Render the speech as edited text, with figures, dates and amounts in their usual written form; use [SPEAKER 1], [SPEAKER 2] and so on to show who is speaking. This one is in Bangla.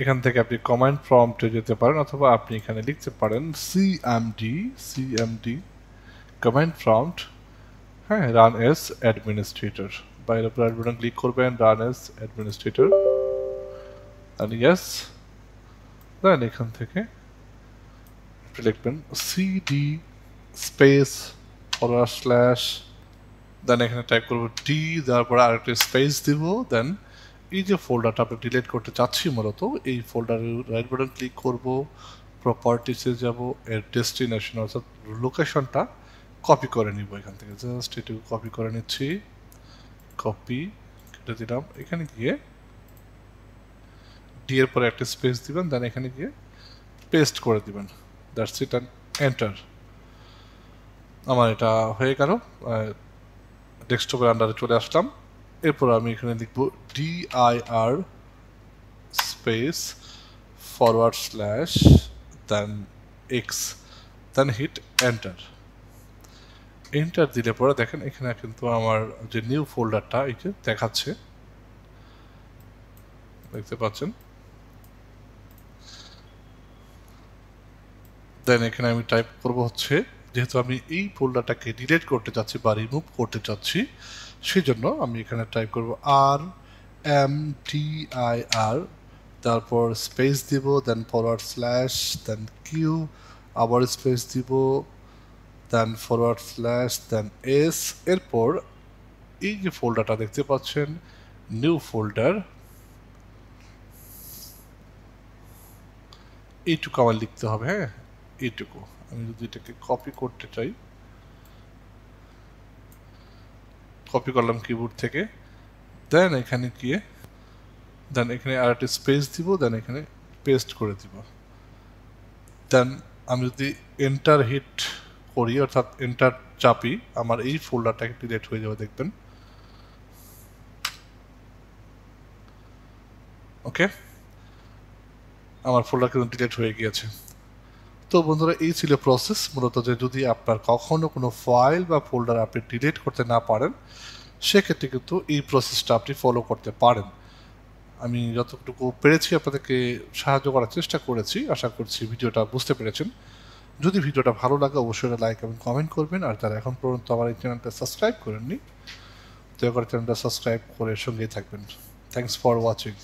[SPEAKER 1] এখান থেকে আপনি কমান্ড প্রম্পটে যেতে পারেন অথবা আপনি এখানে লিখতে পারেন cmd কমান্ড প্রম্পট, হ্যাঁ, রান এস অ্যাডমিনিস্ট্রেটর, বা এর উপর বাটন ক্লিক করবেন, run S administrator, and yes, দেন এখান থেকে লিখবেন cd স্পেস / দেন এখানে টাইপ করব d, দেওয়ার পরে আরেকটা স্পেস দিব, দেন এই যে ফোল্ডারটা আপনি ডিলিট করতে চাচ্ছি মূলত এই ফোল্ডারের রাইট বাটন ক্লিক করব, প্রপার্টিসে যাব, এর ডেস্টিনেশন অর্থাৎ লোকেশনটা কপি করে নিব এখান থেকে, জাস্ট এটুকু কপি করে নিচ্ছি, কপি কেটে দিলাম, এখানে গিয়ে ডি এর পরে একটা স্পেস দিবেন, দেন এখানে গিয়ে পেস্ট করে দিবেন, দ্যাটস ইট, অ্যান্ড এন্টার। আমার এটা হয়ে গেল, ডেস্কটপের আন্ডারে চলে আসলাম। এরপর আমি এখানে লিখব dir space / then x, then hit enter. Enter দিলে পরে দেখেন এখানে কিন্তু আমার যে নিউ ফোল্ডারটা এই যে দেখাচ্ছে, দেখতে পাচ্ছেন। দেন এখানে আমি টাইপ করব হচ্ছে, যেহেতু আমি এই ফোল্ডারটাকে ডিলিট করতে চাচ্ছি বা রিমুভ করতে চাচ্ছি, সেই জন্য আমি এখানে টাইপ করব rmdir, তারপর স্পেস দিব, দেন / দেন কিউ, আবার স্পেস দিব, দেন / দেন এস। এরপর এই যে ফোল্ডারটা দেখতে পাচ্ছেন, নিউ ফোল্ডার, এইটুকু আমার লিখতে হবে, হ্যাঁ, এইটুকু। আমি যদি এটাকে কপি করতে চাই, কপি করলাম কিবোর্ড থেকে, দেন এখানে গিয়ে দেন এখানে আর একটা স্পেস দিব, দেন এখানে পেস্ট করে দিব। দেন আমি যদি এন্টার হিট করি অর্থাৎ এন্টার চাপি, আমার এই ফোল্ডারটাকে ডিলিট হয়ে যাবে, দেখবেন। ওকে, আমার ফোল্ডার কিন্তু ডিলিট হয়ে গিয়েছে। তো বন্ধুরা, এই ছিল প্রসেস মূলত, যে যদি আপনার কখনো কোনো ফাইল বা ফোল্ডার আপনি ডিলিট করতে না পারেন, সেক্ষেত্রে কিন্তু এই প্রসেসটা আপনি ফলো করতে পারেন। আমি যতটুকু পেরেছি আপনাদেরকে সাহায্য করার চেষ্টা করেছি, আশা করছি ভিডিওটা বুঝতে পেরেছেন। যদি ভিডিওটা ভালো লাগে অবশ্যই লাইক এবং কমেন্ট করবেন, আর যারা এখন পর্যন্ত আমার এই চ্যানেলটা সাবস্ক্রাইব করেননি, দয়া করে চ্যানেলটা সাবস্ক্রাইব করে সঙ্গেই থাকবেন। Thanks for watching.